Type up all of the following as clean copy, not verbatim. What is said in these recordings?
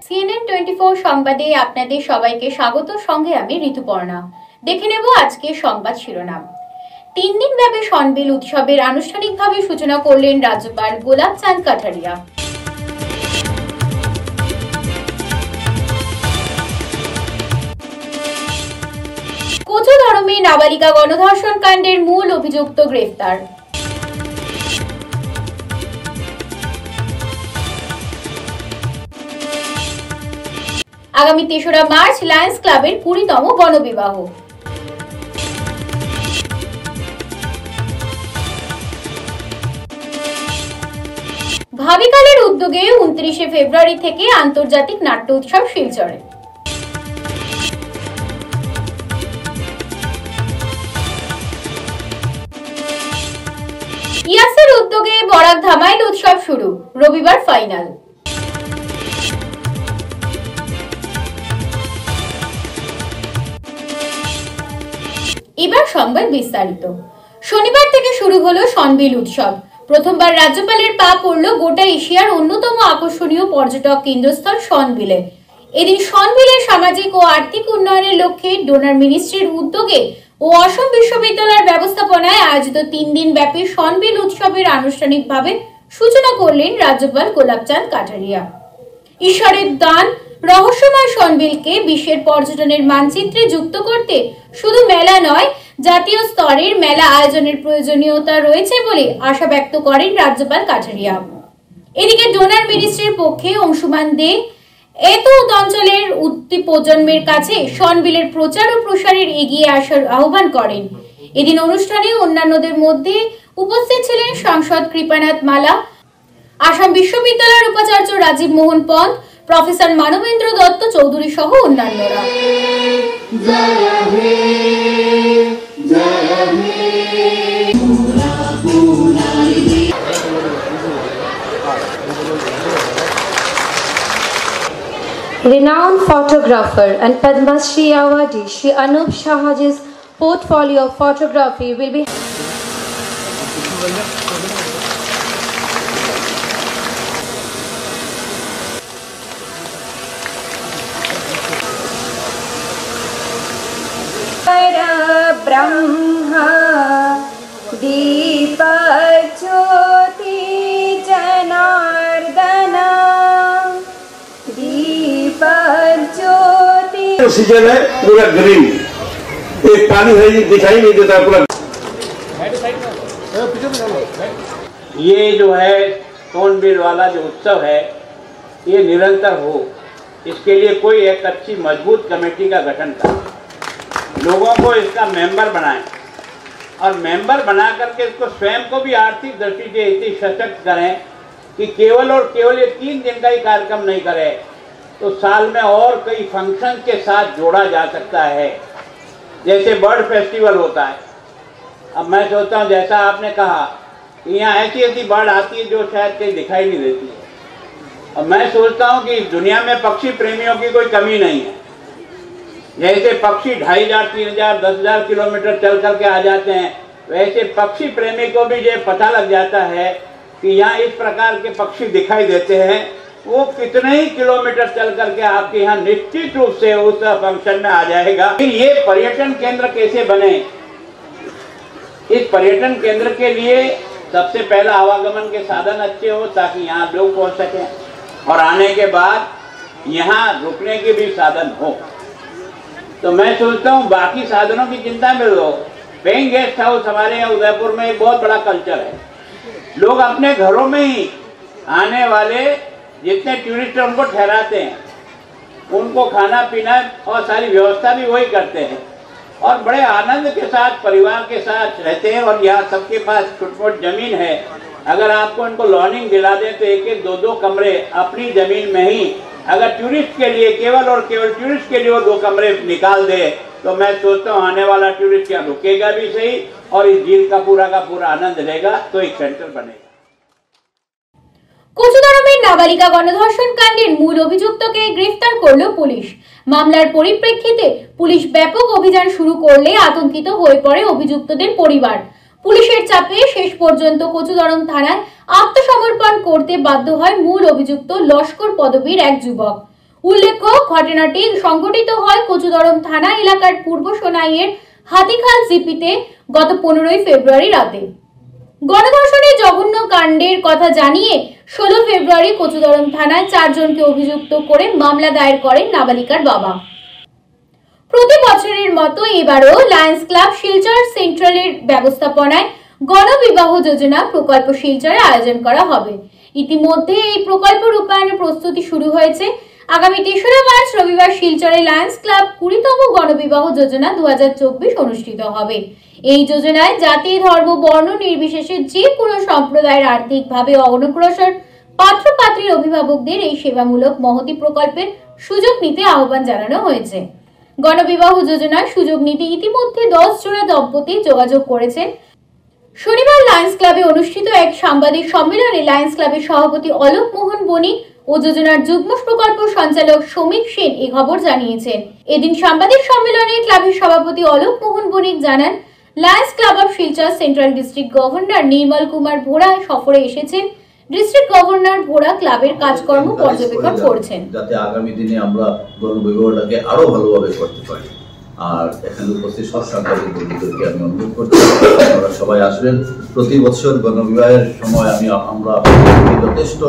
CNN 24 সংবাদে আপনাদের সবাইকে স্বাগত। সঙ্গে আমি ঋতুপর্ণা। দেখে নেব আজকে সংবাদ শিরোনাম। 3 দিন ব্যাপী সনবিল উৎসবের আনুষ্ঠানিকভাবে সূচনা করলেন রাজ্যপাল গোলাপ চাঁদ কাঠারিয়া। কোচুদরমে নাবালিকা গণধর্ষণ কাণ্ডের মূল অভিযুক্ত গ্রেফতার। আগামী 3রা মার্চ লায়ন্স ক্লাবের 20তম গণবিবাহ। ভাবিকালের উদ্যোগে 29শে ফেব্রুয়ারি থেকে আন্তর্জাতিক নাট্য উৎসব শিলচরে। ইয়াসের উদ্যোগে বরাক ধামাইল উৎসব শুরু, রবিবার ফাইনাল। এবার সংবাদ বিস্তারিত। শনিবার থেকে শুরু হলো সনবিল উৎসব। প্রথমবার রাজ্যপালের পা পড়ল গোটা এশিয়ার অন্যতম আকর্ষণীয় পর্যটক কেন্দ্রস্থল সনবিলে। এদিন সনবিলের সামাজিক ও আর্থিক উন্নয়নের লক্ষ্যে ডোনার মিনিস্ট্রির উদ্যোগে ও অসম বিশ্ববিদ্যালয়ের ব্যবস্থাপনায় আয়োজিত 3 দিন ব্যাপী সনবিল উৎসবের আনুষ্ঠানিকভাবে সূচনা করলেন রাজ্যপাল গোলাপ চাঁদ কাঠারিয়া। ঈশ্বরের দান রহস্যময় সনবিলকে বিশ্বের পর্যটনের মানচিত্রে যুক্ত করতে শুধু মেলা নয়, জাতীয় স্তরের মেলা আয়োজনের প্রয়োজনীয়তা রয়েছে বলে আশা ব্যক্ত করেন রাজ্যপাল কাঠারিয়া। এদিকে ডোনার মিনিস্ট্রির পক্ষে অংশুমান দে এত অঞ্চলের প্রজন্মের কাছে সনবিলের প্রচার ও প্রসারের এগিয়ে আসার আহ্বান করেন। এদিন অনুষ্ঠানে অন্যান্যদের মধ্যে উপস্থিত ছিলেন সাংসদ কৃপানাথ মালা, আসাম বিশ্ববিদ্যালয়ের উপাচার্য রাজীব মোহন পন্থ, প্রফেসর মানবেন্দ্র দত্ত চৌধুরী সহ অন্যান্যরা। Renowned photographer and Padma Shri Awadi Shri Anup Shahaji's portfolio of photography will be Brahma Deepa Jyoti Janardana Deepa Jyoti season है पूरा ग्रीन, एक पानी है दिखाई नहीं देता पूरा। ये जो है सोनबिल वाला जो उत्सव है ये निरंतर हो, इसके लिए कोई एक अच्छी मजबूत कमेटी का गठन करें, लोगों को इसका मेंबर बनाएं और मेंबर बना करके इसको स्वयं को भी आर्थिक दृष्टि से इतनी सशक्त करें कि केवल और केवल ये 3 दिन का ही कार्यक्रम नहीं करे तो साल में और कई फंक्शन के साथ जोड़ा जा सकता है। जैसे बर्ड फेस्टिवल होता है, अब मैं सोचता हूँ जैसा आपने कहा कि यहाँ ऐसी ऐसी बर्ड आती है जो शायद कहीं दिखाई नहीं देती है, और मैं सोचता हूँ कि दुनिया में पक्षी प्रेमियों की कोई कमी नहीं है। जैसे पक्षी 2500, 3000, 10,000 किलोमीटर चल करके आ जाते हैं, वैसे पक्षी प्रेमी को भी ये पता लग जाता है कि यहाँ इस प्रकार के पक्षी दिखाई देते हैं, वो कितने ही किलोमीटर चल करके आपके यहाँ निश्चित रूप से उस फंक्शन में आ जाएगा। ये पर्यटन केंद्र कैसे बने, इस पर्यटन केंद्र के लिए सबसे पहला आवागमन के साधन अच्छे हो ताकि यहाँ लोग पहुँच सकें, और आने के बाद यहाँ रुकने के भी साधन हो। तो मैं सोचता हूँ बाकी साधनों की चिंता में लो, पेइंग गेस्ट हाउस हमारे यहाँ उदयपुर में एक बहुत बड़ा कल्चर है। लोग अपने घरों में ही आने वाले जितने टूरिस्ट हैं उनको ठहराते हैं, उनको खाना पीना और सारी व्यवस्था भी वही करते हैं, और बड़े आनंद के साथ परिवार के साथ रहते हैं। और यहाँ सबके पास छोट-मोट जमीन है, अगर आपको इनको लॉनिंग दिला दें तो 1-1, 2-2 कमरे अपनी जमीन में ही अगर टूरिस्ट के लिए केवल और केवल टूरिस्ट के लिए वो 2 कमरे निकाल दे तो मैं सोचता हूँ आने वाला टूरिस्ट यहाँ रुकेगा भी सही और इस झील का पूरा आनंद लेगा, तो एक सेंटर बनेगा। কোচুদরমের নাবালিকা গণধর্ষণ কাণ্ডের মূল অভিযুক্তকে গ্রেফতার করল পুলিশ। মামলার পরিপ্রেক্ষিতে পুলিশ ব্যাপক অভিযান শুরু করলে আতঙ্কিত হয়ে পড়ে অভিযুক্তদের পরিবার। পুলিশের চাপে শেষ পর্যন্ত কোচুদরম থানায় আত্মসমর্পণ করতে বাধ্য হয় মূল অভিযুক্ত লস্কর পদবীর এক যুবক। উল্লেখ্য, ঘটনাটি সংঘটিত হয় কচুদরম থানা এলাকার পূর্ব সোনাইয়ের হাতিখাল জিপিতে গত 15 ফেব্রুয়ারি রাতে। গণধর্ষণের জঘন্য কাণ্ডের কথা জানিয়ে 16 ফেব্রুয়ারি কচুদরম থানায় 4 জনকে অভিযুক্ত করে মামলা দায়ের করেন নাবালিকার বাবা। প্রতি বছরের মতো এবারও লায়ন্স ক্লাব শিলচর সেন্ট্রালের ব্যবস্থাপনায় গণবিবাহ যোজনা প্রকল্প শিলচরে আয়োজন করা হবে। ইতিমধ্যে এই প্রকল্প রূপায়ণের প্রস্তুতি শুরু হয়েছে। আগামী 3রা মার্চ রবিবার শিলচরে লায়ন্স ক্লাব 20তম গণবিবাহ যোজনা 2024 অনুষ্ঠিত হবে। এই যোজনায় জাতি, ধর্ম, বর্ণ নির্বিশেষে যে কোনো সম্প্রদায়ের আর্থিকভাবে অনগ্রসর পাত্র পাত্রীর অভিভাবকদের এই সেবামূলক মহতি প্রকল্পের সুযোগ নিতে আহ্বান জানানো হয়েছে। গণবিবাহ যোজনার সুযোগ নিতে ইতিমধ্যে 10 জোড়া দম্পতি যোগাযোগ করেছেন। শনিবার লায়ন্স ক্লাবে অনুষ্ঠিত এক সাংবাদিক সম্মেলনে লায়ন্স ক্লাবের সভাপতি অলোক মোহন বণিক ও যোজনার যুগ্ম প্রকল্প সঞ্চালক সমীক সেন এই খবর জানিয়েছেন। এদিন সাংবাদিক সম্মেলনে ক্লাবের সভাপতি অলোক মোহন বণিক জানান, Lions Club of Silchar central district governor Nirmal Kumar Vora সফরে এসেছেন। ডিস্ট্রিক্ট গভর্নর ভোরা ক্লাবের কাজকর্ম পর্যবেক্ষণ করছেন, যাতে আগামী দিনে আমরা গণবিবাহটাকে আরো ভালোভাবে করতে পারি। আর এখানে উপস্থিত সব সাংবাদিক বন্ধুদেরকে আমি অনুরোধ করছি, আপনারা সবাই আসবেন। প্রতি বছর গণবিবাহের সময় আমরা যথেষ্ট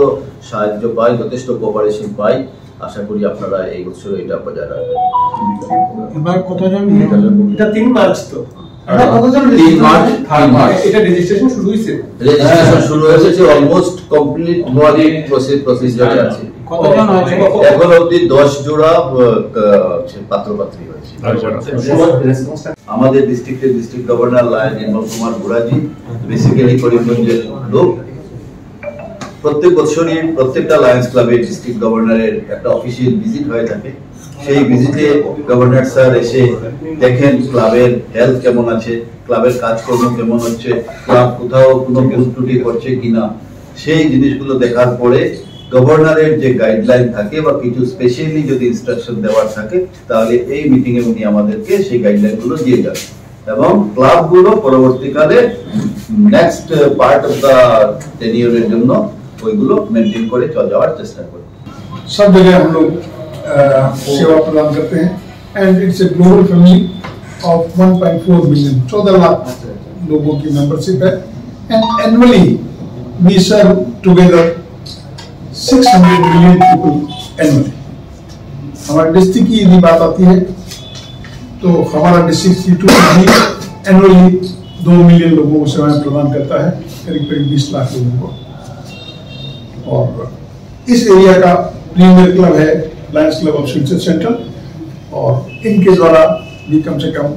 সাহায্য পাই, যথেষ্ট কোঅপারেশন পাই। আশা করি আপনারা এই বছর এটা বজায় রাখবেন। এবার কতজন? এটা 3 মার্চ তো। রেজিস্ট্রেশন শুরু হয়েছে, অলমোস্ট কমপ্লিট প্রসিজারে আছে। কতজন হয়েছে? এখন অবধি 10 জোড়া পাত্রপাত্রী হয়েছে। আমাদের ডিস্ট্রিক্টের district governor Nirmal Kumar ভোরাজি basically করিমগঞ্জের লোক। প্রত্যেক বছরই প্রত্যেকটা লায়ন্স ক্লাবের ডিস্ট্রিক্ট গভর্নরের একটা অফিসিয়াল ভিজিট হয়ে থাকে। সেই ভিজিটে গভর্নর স্যার এসে দেখেন ক্লাবের হেলথ কেমন আছে, ক্লাবের কাজকর্ম কেমন হচ্ছে, ক্লাব কোথাও কোনো ভুল ত্রুটি করছে কিনা, সেই জিনিসগুলো দেখার পরে গভর্নরের যে গাইডলাইন থাকে বা কিছু স্পেশালি যদি ইনস্ট্রাকশন দেওয়ার থাকে তাহলে এই মিটিং এ উনি আমাদেরকে সেই গাইডলাইনগুলো দিয়ে যান এবং ক্লাবগুলো পরবর্তীকালে নেক্সট পার্ট অফ দা টেনিয়রের জন্য ওইগুলো মেনটেন করে চলে যাওয়ার চেষ্টা করি। सब जगह हम लोग सेवा प्रदान करते हैं and it's a global family of 1.4 million 14 lakh लोगों की मेंबरशिप है and annually we serve together 600 million people annually. हमारे डिस्ट्रिक्ट की यदि बात आती है तो हमारा डिस्ट्रिक्ट एनुअली 2 मिलियन लोगों को सेवाएं प्रदान करता है, करीब 20 लाख लोगों को। और इस एरिया का प्रीमियर क्लब है Lions club of Silchar central और इनके द्वारा भी कम से कम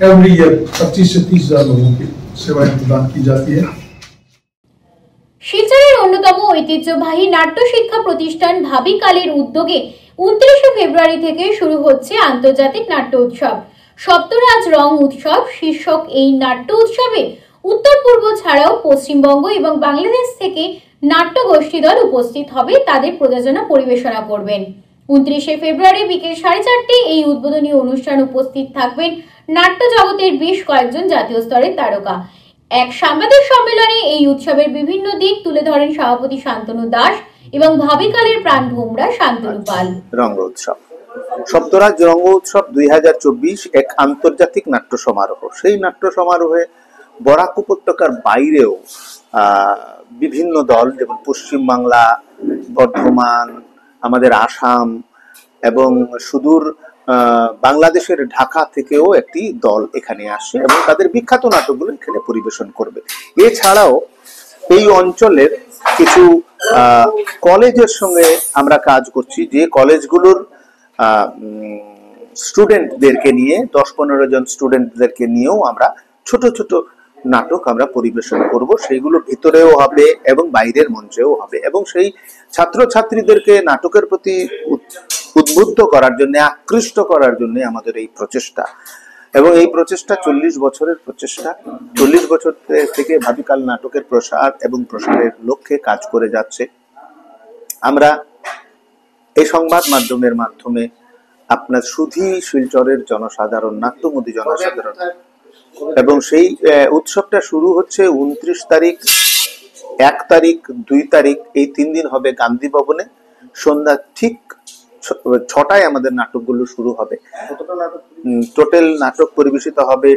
एवरी ईयर 25 से 30 हजार लोगों की सेवाएं प्रदान की जाती है। শিলচরের অন্যতম ঐতিহ্যবাহী নাট্য শিক্ষা প্রতিষ্ঠান ভাবিকালের উদ্যোগে 29 ফেব্রুয়ারি থেকে শুরু হচ্ছে আন্তর্জাতিক নাট্য উৎসব। সপ্তরাজ রং উৎসব শীর্ষক এই নাট্য উৎসবে উত্তর পূর্ব ছাড়াও পশ্চিমবঙ্গ এবং বাংলাদেশ থেকে নাট্য গোষ্ঠী দল উপস্থিত হবে, তাদের প্রযোজনা পরিবেশনা করবেন। 29 ফেব্রুয়ারি বিকেল 4:30 এই উদ্বোধনী অনুষ্ঠান উপস্থিত থাকবেন নাট্য জগতের বেশ কয়েকজন জাতীয় স্তরের তারকা। এক সাংবাদিক সম্মেলনে এই উৎসবের বিভিন্ন দিক তুলে ধরেন সভাপতি শান্তনু দাস এবং ভাবিকালের প্রাণভোমরা শান্তনু পাল। রঙ্গ উৎসব, সপ্তরাজ রঙ্গ উৎসব 2024 এক আন্তর্জাতিক নাট্য সমারোহ। সেই নাট্য সমারোহে বরাক উপত্যকার বাইরেও বিভিন্ন দল, যেমন পশ্চিমবাংলা, বর্ধমান, আমাদের আসাম এবং সুদূর বাংলাদেশের ঢাকা থেকেও একটি দল এখানে আসে এবং তাদের বিখ্যাত নাটকগুলো এখানে পরিবেশন করবে। এছাড়াও এই অঞ্চলের কিছু কলেজের সঙ্গে আমরা কাজ করছি, যে কলেজগুলোর স্টুডেন্টদেরকে নিয়ে 10-15 জন স্টুডেন্টদেরকে নিয়েও আমরা ছোট ছোট নাটক আমরা পরিবেশন করব। সেইগুলো ভিতরেও হবে এবং বাইরের মঞ্চেও হবে এবং সেই ছাত্রছাত্রীদেরকে নাটকের প্রতি উদ্বুদ্ধ করার জন্য, আকৃষ্ট করার জন্য আমাদের এই প্রচেষ্টা। এবং এই প্রচেষ্টা 40 বছরের প্রচেষ্টা। 40 বছর থেকে ভাবিকাল নাটকের প্রসার এবং প্রসারের লক্ষ্যে কাজ করে যাচ্ছে। আমরা এই সংবাদ মাধ্যমের মাধ্যমে আপনার শুধু শিলচরের জনসাধারণ, নাট্যমোদী জনসাধারণ, এবং সেই উৎসবটা শুরু হচ্ছে 29 তারিখ, 1 তারিখ, 2 তারিখ, এই 3 দিন হবে গান্ধী ভবনে। সন্ধ্যা ঠিক 6টায় আমাদের নাটকগুলো শুরু হবে। টোটাল নাটক পরিবেশিত হবে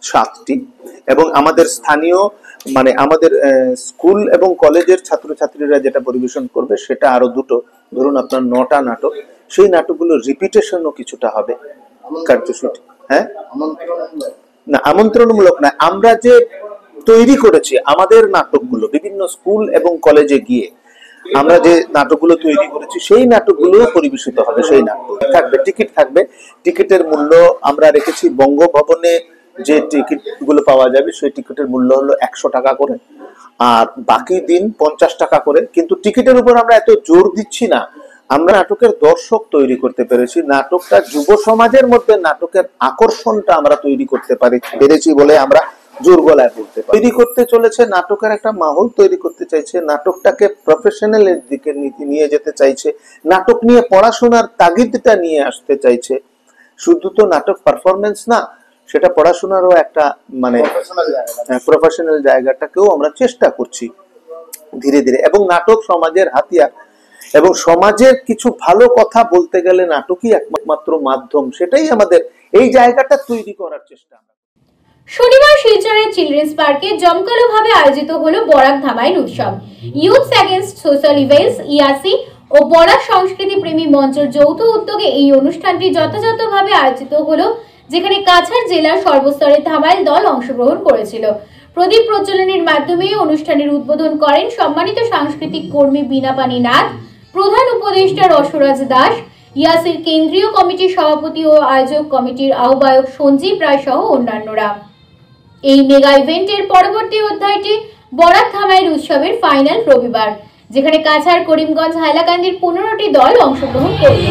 7টি এবং আমাদের স্থানীয় মানে আমাদের স্কুল এবং কলেজের ছাত্রছাত্রীরা যেটা পরিবেশন করবে সেটা আরো 2টো, ধরুন আপনার 9টা নাটক। সেই নাটকগুলো রিপিটেশনও কিছুটা হবে কার্যসূচি। হ্যাঁ, না আমন্ত্রণমূলক না, আমরা যে তৈরি করেছি আমাদের নাটকগুলো বিভিন্ন স্কুল এবং কলেজে গিয়ে আমরা যে নাটকগুলো তৈরি করেছি সেই নাটকগুলো পরিবেশিত হবে। সেই নাটক থাকবে, টিকিট থাকবে। টিকিটের মূল্য আমরা রেখেছি, বঙ্গভবনে যে টিকিট গুলো পাওয়া যাবে সেই টিকিটের মূল্য হলো 100 টাকা করে, আর বাকি দিন 50 টাকা করে। কিন্তু টিকিটের উপর আমরা এত জোর দিচ্ছি না, আমরা নাটকের দর্শক তৈরি করতে পেরেছি। নাটকটা যুব সমাজের মধ্যে নাটকের আকর্ষণটা আমরা তৈরি করতে পেরেছি বলে আমরা জোর গলায় বলতে পারি। তৈরি করতে চলেছে, নাটকের একটা মাহল তৈরি করতে চাইছে, নাটকটাকে প্রফেশনালের দিকে নিয়ে যেতে চাইছে, নাটক নিয়ে পড়াশোনার তাগিদটা নিয়ে আসতে চাইছে। শুধু তো নাটক পারফরমেন্স না, সেটা পড়াশোনারও একটা মানে প্রফেশনাল জায়গাটাকেও আমরা চেষ্টা করছি ধীরে ধীরে। এবং নাটক সমাজের হাতিয়ার, এবং সমাজের কিছু ভালো কথা বলতে গেলে নাটকই একমাত্র মাধ্যম, সেটাই আমাদের এই জায়গাটা তৈরি করার চেষ্টা। শনিবার শিলচরের চিলড্রেন্স পার্কে জমকালোভাবে আয়োজিত হলো বরাক ধামাইল উৎসব। ইউথস এগেইনস্ট সোশ্যাল ইভিলস ইয়াসি ও বরাক সংস্কৃতি প্রেমী মঞ্চের যৌথ উদ্যোগে এই অনুষ্ঠানটি যথাযথভাবে আয়োজিত হলো, যেখানে কাছাড় জেলার সর্বস্তরের ধামাইল দল অংশগ্রহণ করেছিল। প্রদীপ প্রজ্বলনের মাধ্যমে অনুষ্ঠানের উদ্বোধন করেন সম্মানিত সাংস্কৃতিক কর্মী বীণাপানি নাথ, প্রধান উপদেষ্টা রসরাজ দাস, ইয়াসির কেন্দ্রীয় কমিটির সভাপতি ও আয়োজক কমিটির আহ্বায়ক সঞ্জীব রায় সহ অন্যান্যরা। এই মেগা ইভেন্টের পরবর্তী অধ্যায়টি বরাক ধামাইল উৎসবের ফাইনাল রবিবার, যেখানে কাছাড়, করিমগঞ্জ, হাইলাকান্দির 15টি দল অংশগ্রহণ করবে।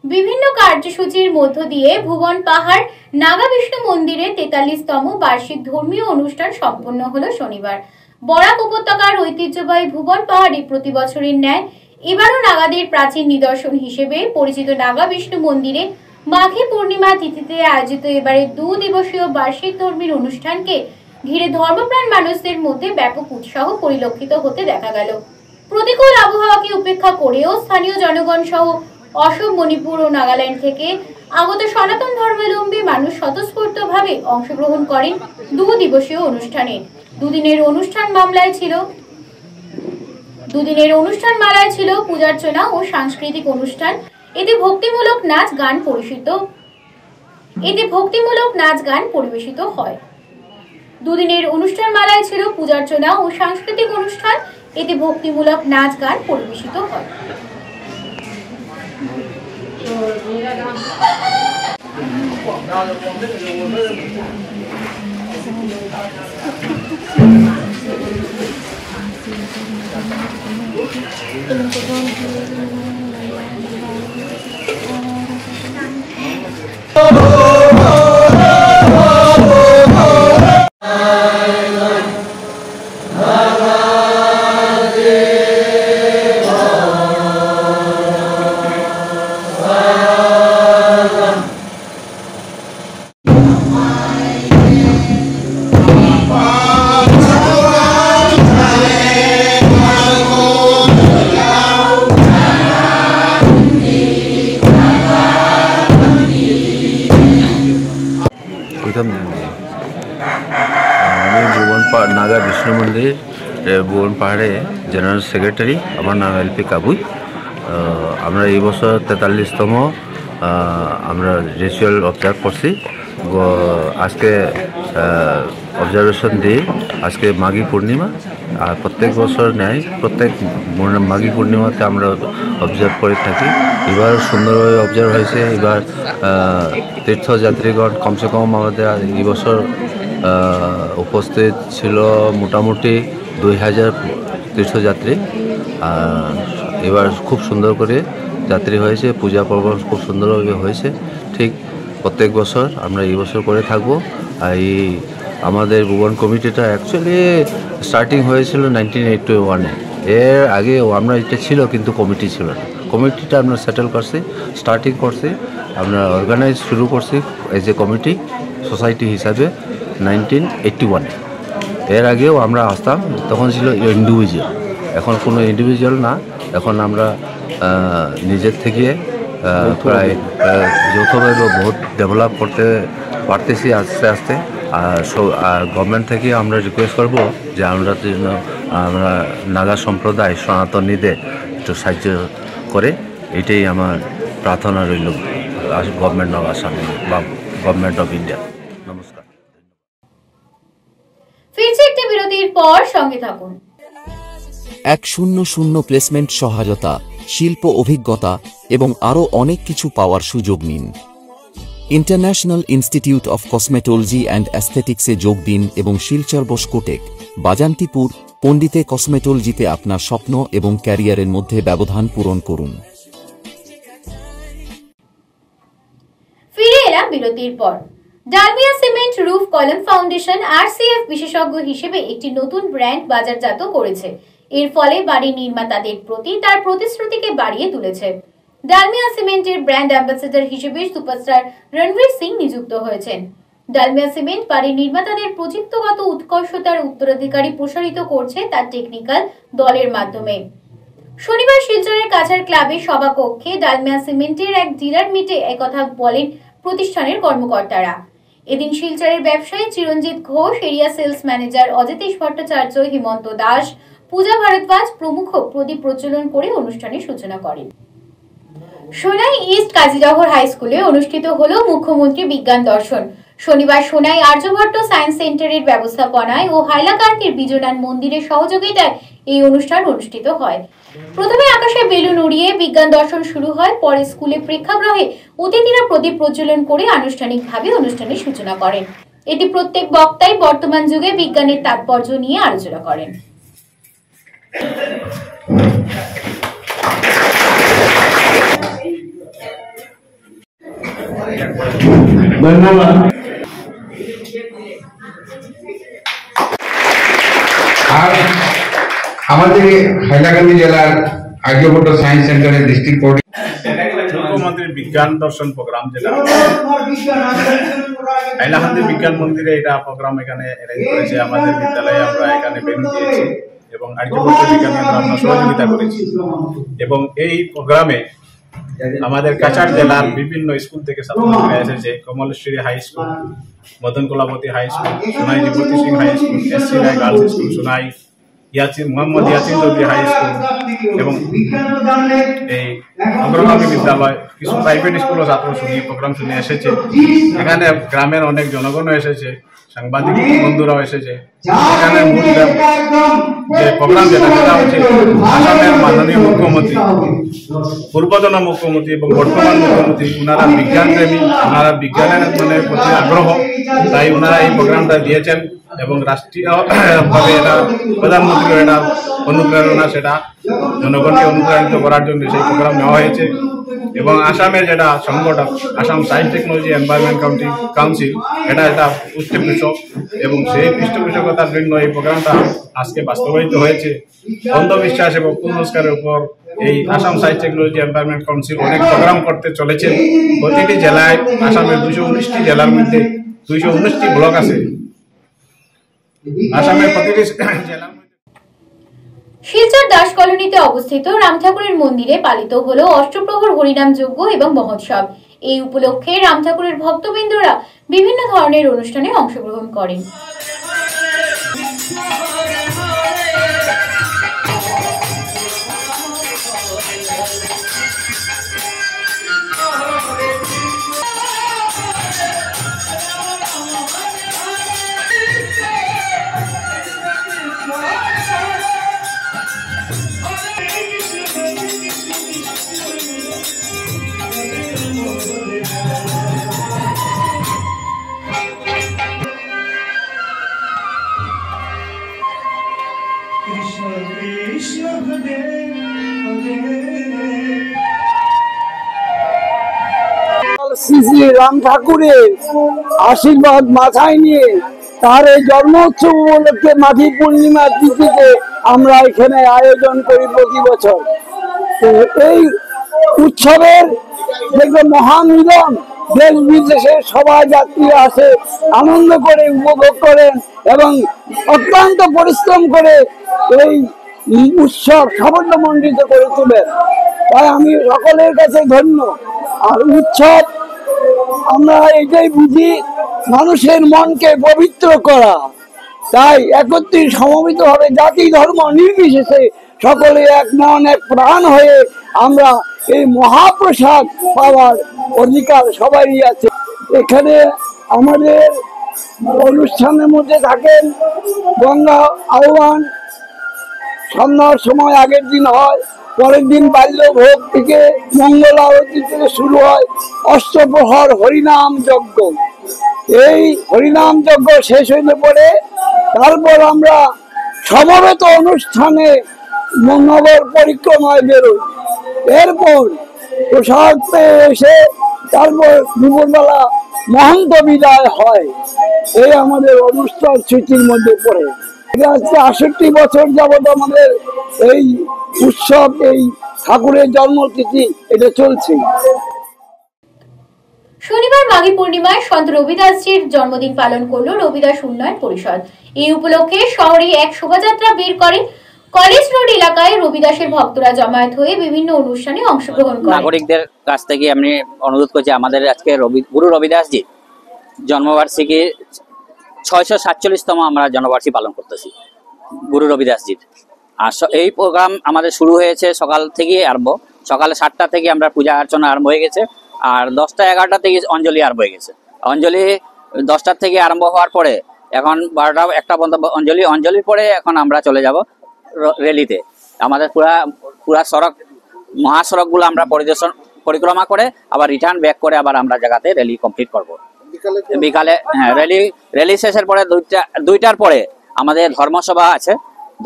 বিভিন্ন কার্যসূচির মধ্য দিয়ে ভুবন পাহাড় নাগা বিষ্ণু মন্দিরে 43তম বার্ষিক ধর্মীয় অনুষ্ঠান সম্পন্ন হলো শনিবার। বরাক উপত্যকার ঐতিহ্যবাহী ভুবন পাহাড়ে প্রতি বছরের ন্যায় এবারও নাগাদের প্রাচীন নিদর্শন হিসেবে পরিচিত নাগা বিষ্ণু মন্দিরে মাঘী পূর্ণিমা তিথিতে আয়োজিত এবারে 2 দিবসীয় বার্ষিক ধর্মীয় অনুষ্ঠানকে ঘিরে ধর্মপ্রাণ মানুষদের মধ্যে ব্যাপক উৎসাহ পরিলক্ষিত হতে দেখা গেল। প্রতিকূল আবহাওয়াকে উপেক্ষা করেও স্থানীয় জনগণ সহ অসম, মণিপুর ও নাগাল্যান্ড থেকে আগত সনাতন ধর্মাবলম্বী মানুষ স্বতঃস্ফূর্তভাবে অংশগ্রহণ করেন 2 দিবসীয় অনুষ্ঠানে। দুদিনের অনুষ্ঠান মালায় ছিল পূজার্চনা ও সাংস্কৃতিক অনুষ্ঠান। এতে ভক্তিমূলক নাচ গান পরিবেশিত হয়। দুদিনের অনুষ্ঠান মালায় ছিল পূজার্চনা ও সাংস্কৃতিক অনুষ্ঠান, এতে ভক্তিমূলক নাচ গান পরিবেশিত হয়। नागा विष्णु मंदिर भुवन पहाड़े जनरल सेक्रेटारी আমার নাম এলপি কাবুই। আমরা এই বছর 43তম আমরা রিচুয়াল অবজার্ভ করছি। আজকে অবজারভেশন দিই। আজকে মাঘী পূর্ণিমা, আর প্রত্যেক বছর নেয় প্রত্যেক মাঘী পূর্ণিমাতে আমরা অবজার্ভ করে থাকি। এবার সুন্দরভাবে অবজার্ভ হয়েছে। এবার তীর্থযাত্রীগণ কমসে কম আমাদের এই বছর উপস্থিত ছিল মোটামুটি 2000 তীর্থযাত্রী। এবার খুব সুন্দর করে যাত্রী হয়েছে, পূজা পর্ব খুব সুন্দরভাবে হয়েছে। ঠিক প্রত্যেক বছর আমরা এই বছর করে থাকবো। আর এই আমাদের ভুবন কমিটিটা অ্যাকচুয়ালি স্টার্টিং হয়েছিল 1981-এ। এর আগে আমরা এটা ছিল, কিন্তু কমিটি ছিল না। কমিটিটা আমরা সেটেল করছি, স্টার্টিং করছি, আমরা অর্গানাইজ শুরু করছি এজ এ কমিটি সোসাইটি হিসাবে 1981-এ। এর আগেও আমরা আসতাম, তখন ছিল ইন্ডিভিজুয়াল। এখন কোনো ইন্ডিভিজুয়াল না, এখন আমরা নিজের থেকে প্রায় যৌথভাবে বহুত ডেভেলপ করতে পারতেছি আস্তে আস্তে। আর গভর্নমেন্ট থেকে আমরা রিকোয়েস্ট করব যে আমরা নাগা সম্প্রদায় সনাতনীদের একটু সাহায্য করে। এটাই আমার প্রার্থনা রইল গভর্নমেন্ট অফ আসাম বা গভর্নমেন্ট অফ ইন্ডিয়া। নমস্কার। ফিরছি একটি বিরতির পর, সঙ্গে থাকুন। 100 প্লেসমেন্ট সহায়তা, শিল্প অভিজ্ঞতা এবং আরও অনেক কিছু পাওয়ার সুযোগ নিন। International Institute of Cosmetology and অ্যাস্থেটিক্সে যোগ দিন এবং শিলচর বোসকোটেক, বাজান্তিপুর, পণ্ডিতে কসমেটোলজিতে আপনার স্বপ্ন এবং ক্যারিয়ারের মধ্যে ব্যবধান পূরণ করুন। ফিরে এলাম বিরতির পর। Dalmia cement roof column foundation RCF বিশেষজ্ঞ হিসেবে একটি নতুন ব্র্যান্ড বাজারজাত করেছে। এর ফলে বাড়ি নির্মাতাদের প্রতি তার প্রতিশ্রুতিকে বাড়িয়ে তুলেছে। ডালমিয়া সিমেন্টের ব্র্যান্ড অ্যাম্বাসেডর হিসেবে সুপারস্টার রণবীর সিং নিযুক্ত হয়েছেন। ডালমিয়া সিমেন্ট বাড়ি নির্মাতাদের প্রযুক্তিগত উৎকর্ষতার উত্তরাধিকারী প্রসারিত করছে তার টেকনিক্যাল দলের মাধ্যমে। শনিবার শিলচরের কাছাড় ক্লাবে সভাকক্ষে ডালমিয়া সিমেন্টের এক ডিলার মিটে একথা বলেন প্রতিষ্ঠানের কর্মকর্তারা। এদিন শিলচরের ব্যবসায়ী Chiranjit Ghosh, area sales manager Ajitesh Bhattacharya, Himanta Das, Puja Bhardwaj প্রমুখ প্রদীপ প্রজ্বলন করে অনুষ্ঠানের সূচনা করেন। সোনাই ইস্ট কাজিরাহর হাই স্কুলে অনুষ্ঠিত হলো মুখ্যমন্ত্রী বিজ্ঞান দর্শন। শনিবার সোনাই আর্যভট্ট সায়েন্স সেন্টারের ব্যবস্থাপনায় ও হাইলাকান্দির বিজনান মন্দিরের সহযোগিতায় এই অনুষ্ঠান অনুষ্ঠিত হয়। প্রথমে আকাশে বেলুন উড়িয়ে বিজ্ঞান দর্শন শুরু হয়, পরে স্কুলে প্রেক্ষাগৃহে অতিথিরা প্রদীপ প্রজ্বলন করে আনুষ্ঠানিকভাবে অনুষ্ঠানের সূচনা করেন। এটি প্রত্যেক বক্তাই বর্তমান যুগে বিজ্ঞানের তাৎপর্য নিয়ে আলোচনা করেন। ধন্যবাদ। আর আমাদের হাইলাকান্দি জেলার আর্যভট্ট সায়েন্স সেন্টারের ডিস্ট্রিক্ট মুখ্যমন্ত্রী বিজ্ঞান দর্শন প্রোগ্রাম, যেটা হাইলাকান্দি বিজ্ঞান মন্দিরে এটা প্রোগ্রাম এখানে অ্যারেঞ্জ করেছে আমাদের বিদ্যালয়ে। আমরা এখানে ভেন্যু দিয়েছি এবং আর্যভট্ট বিজ্ঞান কেন্দ্র আমরা সহযোগিতা করেছি। এবং এই প্রোগ্রামে আমাদের কাছাড় জেলার বিভিন্ন স্কুল থেকে ছাত্রছাত্রীরা এসেছে। Kamaleshwari high school, Madan Kalapati high school, Sonai Bibhuti Singh high school, SC Roy girls school Sonai, Mohammad Yasin Chowdhury high school এবং এই অগ্রগামী বিদ্যালয়, কিছু প্রাইভেট স্কুলও ছাত্র প্রোগ্রাম শুনে এসেছে। এখানে গ্রামের অনেক জনগণও এসেছে, সাংবাদিক বন্ধুরাও এসেছে। এখানে মূল যে প্রোগ্রাম যেটা হচ্ছে আসামের মাননীয় মুখ্যমন্ত্রী, পূর্বতন মুখ্যমন্ত্রী এবং বর্তমান মুখ্যমন্ত্রী, ওনারা বিজ্ঞান প্রেমী, ওনারা বিজ্ঞানের প্রতি আগ্রহ, তাই ওনারা এই প্রোগ্রামটা দিয়েছেন এবং রাষ্ট্রীয়ভাবে এটা প্রধানমন্ত্রীর এটা অনুপ্রেরণা, সেটা জনগণকে অনুপ্রাণিত করার জন্য সেই প্রোগ্রাম নেওয়া হয়েছে। এবং আসামের যেটা সংগঠন Assam science technology environment council, এটা একটা পৃষ্ঠপোষক এবং সেই পৃষ্ঠপোষকতার জন্য এই প্রোগ্রামটা আজকে বাস্তবায়িত হয়েছে। অন্ধবিশ্বাস এবং কুসংস্কারের উপর এই Assam science technology environment council অনেক প্রোগ্রাম করতে চলেছে। প্রতিটি জেলায়, আসামের 219টি জেলার মধ্যে 219টি ব্লক আছে। আসামের প্রতিটি জেলার শিলচর দাস কলোনিতে অবস্থিত রাম ঠাকুরের মন্দিরে পালিত হলো অষ্টপ্রহর হরিনাম যজ্ঞ এবং মহোৎসব। এই উপলক্ষে রাম ঠাকুরের ভক্তবৃন্দরা বিভিন্ন ধরনের অনুষ্ঠানে অংশগ্রহণ করেন। শ্রী শ্রী রাম ঠাকুরের আশীর্বাদ মাথায় নিয়ে তার এই জন্ম উৎসব উপলক্ষে মাঘী পূর্ণিমার তিথিতে আমরা এখানে আয়োজন করি প্রতি বছর। এই উৎসবের দেখবে মহামিলন, দেশ বিদেশের সবাই যাত্রী আসে, আনন্দ করে উপভোগ করেন এবং অত্যন্ত পরিশ্রম করে এই উৎসব সাফল্যমণ্ডিত করে তোলেন। তাই আমি সকলের কাছে ধন্য। আর উৎসব আমরা এটাই বুঝি মানুষের মনকে পবিত্র করা। তাই একত্রিত সমবেত ভাবে জাতি ধর্ম নির্বিশেষে সকলে এক মন এক প্রাণ হয়ে আমরা এই মহাপ্রসাদ পাওয়ার অধিকার সবারই আছে। এখানে আমাদের অনুষ্ঠানের মধ্যে থাকেন গঙ্গা আহ্বান, সন্ধ্যার সময় আগের দিন হয়, পরের দিন বাল্য ভোগ থেকে মঙ্গল আরতি থেকে শুরু হয় অষ্টপ্রহর হরিনাম যজ্ঞ। এই হরিনাম যজ্ঞ শেষ হইলে পরে তারপর আমরা সমবেত অনুষ্ঠানে নগর পরিক্রমায় বেরোই। এরপর প্রসাদ পেয়ে এসে তারপর দুপুরবেলা মহন্ত বিদায় হয়। এই আমাদের অনুষ্ঠান সূচির মধ্যে পড়ে। এটা হচ্ছে ৬৮ বছর যাবৎ আমাদের এই উৎসব, এই ঠাকুরের জন্মতিথি এটা চলছে। শনিবার মাঘী পূর্ণিমায় সন্ত রবিদাসজির জন্মদিন পালন করল রবিদাস উন্নয়ন পরিষদ। এই উপলক্ষে শহরে এক শোভাযাত্রা বের করে কলেজ রোড এলাকায় রবিদাসের ভক্তরা জমায়েত হয়ে বিভিন্ন অনুষ্ঠানে অংশগ্রহণ করে। নাগরিকদের কাছ থেকে আমি অনুরোধ করছি, আমাদের আজকে গুরু রবিদাসজি জন্মবার্ষিকী ৬৪৭তম আমরা জন্মবার্ষিকী পালন করতেছি গুরু রবিদাসজির। আর এই প্রোগ্রাম আমাদের শুরু হয়েছে সকাল থেকে আরম্ভ, সকালে ৭টা থেকে আমরা পূজা অর্চনা আরম্ভ হয়ে গেছে। আর ১০টা ১১টা থেকে অঞ্জলি আরম্ভ হয়ে গেছে। অঞ্জলি 10টার থেকে আরম্ভ হওয়ার পরে এখন ১২টা ১টা পর্যন্ত অঞ্জলির পরে এখন আমরা চলে যাব র্যালিতে। আমাদের পুরা সড়ক মহাসড়কগুলো আমরা পরিক্রমা করে আবার রিটার্ন ব্যাক করে আবার আমরা জায়গাতে র্যালি কমপ্লিট করব। বিকালে র্যালি শেষের পরে 2টার পরে আমাদের ধর্মসভা আছে।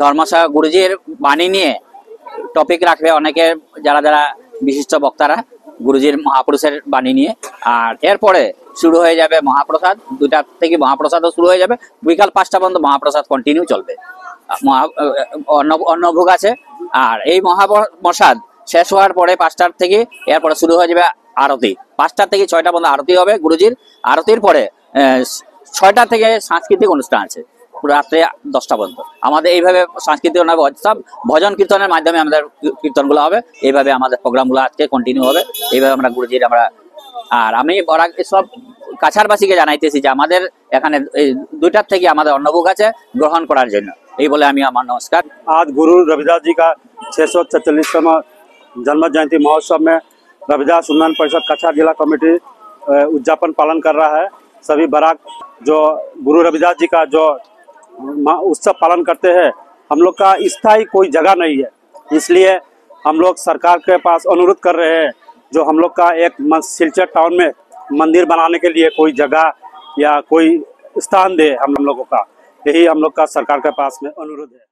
ধর্মসভা গুরুজির বাণী নিয়ে টপিক রাখবে অনেকে, যারা যারা বিশিষ্ট বক্তারা গুরুজির মহাপুরুষের বাণী নিয়ে। আর এরপরে শুরু হয়ে যাবে মহাপ্রসাদ। 2টা থেকে মহাপ্রসাদও শুরু হয়ে যাবে। বিকাল 5টা পর্যন্ত মহাপ্রসাদ কন্টিনিউ চলবে। অন্নভোগ আছে। আর এই মহাপ্রসাদ শেষ হওয়ার পরে 5টার থেকে এরপরে শুরু হয়ে যাবে আরতি। 5টা থেকে 6টা পর্যন্ত আরতি হবে গুরুজির। আরতির পরে 6টা থেকে সাংস্কৃতিক অনুষ্ঠান আছে রাত্রে 10টা পর্যন্ত। আমাদের এইভাবে সাংস্কৃতিক সব ভজন কীর্তনের মাধ্যমে আমাদের কীর্তনগুলো হবে। এইভাবে আমাদের প্রোগ্রামগুলো আজকে কন্টিনিউ হবে। এইভাবে আমরা গুরুজির আমরা। আর আমি সব কাছারবাসীকে জানাইতেছি যে আমাদের এখানে 2টার থেকে আমাদের অন্নভোগ আছে গ্রহণ করার জন্য। এই বলে আমি আমার নমস্কার। आज गुरु रविदास जी का 644वां जन्म जयंती महोत्सव में रविदास उन्नयन परिषद कछार जिला कमेटी उद्यापन पालन कर रहा है। सभी बराक जो गुरु रविदास जी का जो उत्सव पालन करते हैं, हम लोग का स्थायी कोई जगह नहीं है, इसलिए हम लोग सरकार के पास अनुरोध कर रहे हैं जो हम लोग का एक सिलचर टाउन में मंदिर बनाने के लिए कोई जगह या कोई स्थान दे हम लोगों का। यही हम लोग का सरकार के पास में अनुरोध है।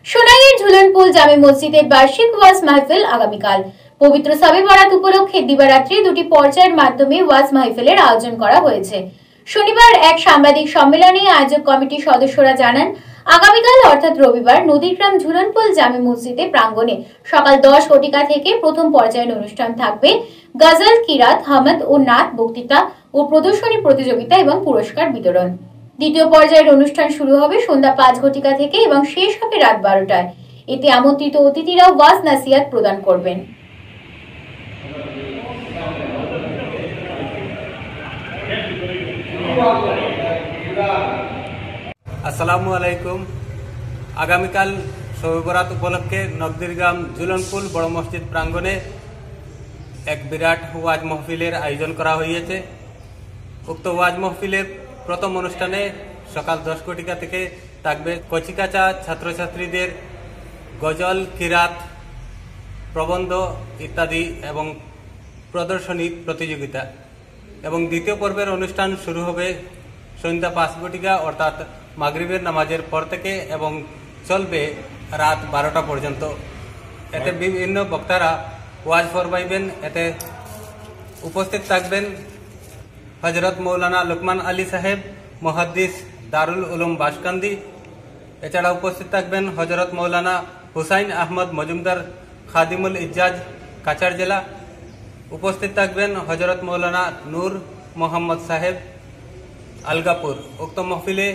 সোনাইয়ের ঝুলনপুল জামে মসজিদে বার্ষিক ওয়াজ মাহফিল আগামীকাল। পবিত্র শবে বরাত উপলক্ষে দিবারাত্রি 2টি পর্যায়ের মাধ্যমে ওয়াজ মাহফিলের আয়োজন করা হয়েছে। শনিবার এক সাংবাদিক সম্মেলনে আয়োজক কমিটির সদস্যরা জানান, আগামীকাল অর্থাৎ রবিবার নদীগ্রাম ঝুলনপুল জামে মসজিদে প্রাঙ্গণে সকাল 10 ঘটিকা থেকে প্রথম পর্যায়ের অনুষ্ঠান থাকবে গজল, কিরাত, হামদ ও নাত, বক্তৃতা ও প্রদর্শনী প্রতিযোগিতা এবং পুরস্কার বিতরণ। দ্বিতীয় পর্যায়ের অনুষ্ঠান শুরু হবে সন্ধ্যা 5 ঘটিকা থেকে এবং শেষ হবে রাত 12টায়। এতে আমন্ত্রিত অতিথিরা ওয়াজ নাসিহাত প্রদান করবেন। আসসালামু আলাইকুম। আগামীকাল শবে বরাত উপলক্ষে নদীগ্রাম ঝুলনপুল বড় মসজিদ প্রাঙ্গণে এক বিরাট ওয়াজ মাহফিলের আয়োজন করা হয়েছে। উক্ত ওয়াজ মাহফিলের প্রথম অনুষ্ঠানে সকাল 10 ঘটিকা থেকে থাকবে কচিকাচা ছাত্রছাত্রীদের গজল, কিরাত, প্রবন্ধ ইত্যাদি এবং প্রদর্শনী প্রতিযোগিতা। এবং দ্বিতীয় পর্বের অনুষ্ঠান শুরু হবে সন্ধ্যা 5 ঘটিকা অর্থাৎ মাগরিবের নামাজের পর থেকে এবং চলবে রাত 12টা পর্যন্ত। এতে বিভিন্ন বক্তারা ওয়াজ ফরমাইবেন। এতে উপস্থিত থাকবেন হজরত মৌলানা লুকমান আলী সাহেব, মুহাদ্দিস, দারুল উলুম বাসকান্দি। এছাড়া উপস্থিত থাকবেন হজরত মৌলানা হুসাইন আহমদ মজুমদার, খাদিমুল ইজ্জাজ, কাছাড় জেলা। উপস্থিত থাকবেন হজরত মৌলানা নূর মোহাম্মদ সাহেব, আলগাপুর। উক্ত মহফিলে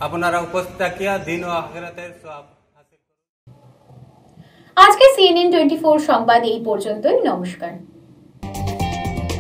আপনারা উপস্থিত থাকিয়া দিন ও আখিরাতের সওয়াব হাসিল করুন। আজকে CNN 24 সংবাদ এই পর্যন্তই। নমস্কার।